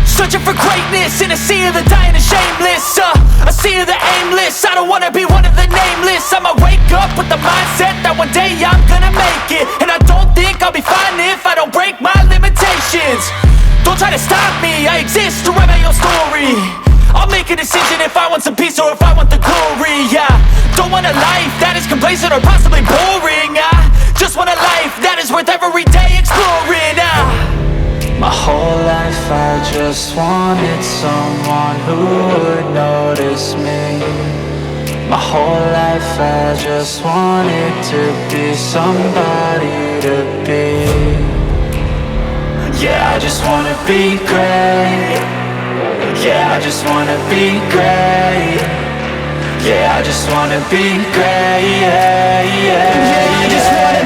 Searching for greatness in a sea of the dying and shameless, a sea of the aimless. I don't wanna be one of the nameless. I'ma wake up with the mindset that one day I'm gonna make it. And I don't think I'll be fine if I don't break my limitations. Don't try to stop me, I exist to write my own story. I'll make a decision if I want some peace or if I want the glory. Yeah, don't want a life that is complacent or possibly boring. I just want a life that is worth every day exploring. My whole life I just wanted someone who would notice me. My whole life I just wanted to be somebody to be. Yeah, I just wanna be great. Yeah, I just wanna be great. Yeah, I just wanna be great. Yeah, I just wanna